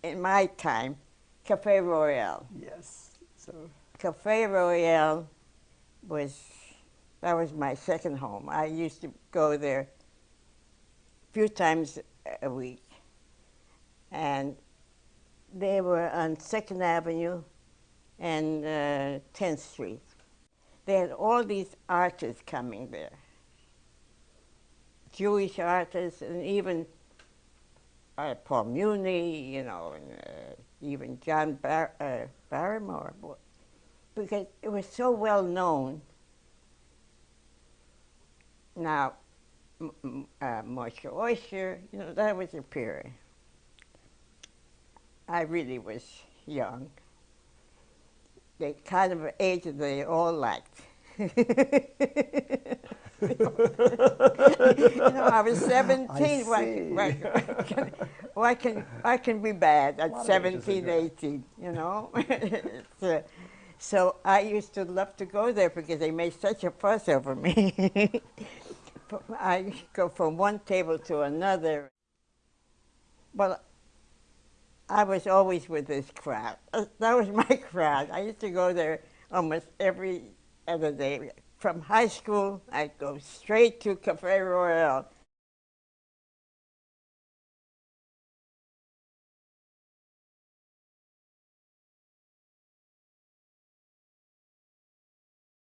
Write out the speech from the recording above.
in my time, Cafe Royale. Yes. So Cafe Royale was, that was my second home. I used to go there a few times a week. And they were on 2nd Avenue and 10th Street. They had all these artists coming there, Jewish artists, and even Paul Muni, you know, and even John Barrymore, because it was so well known. Now, Moshe Oyster, you know, that was a period. I really was young. The kind of age that they all liked. You know, I was 17. I can be bad at 17, 18, you know? So I used to love to go there because they made such a fuss over me. I go from one table to another. Well, I was always with this crowd. That was my crowd. I used to go there almost every other day. From high school, I'd go straight to Cafe Royale.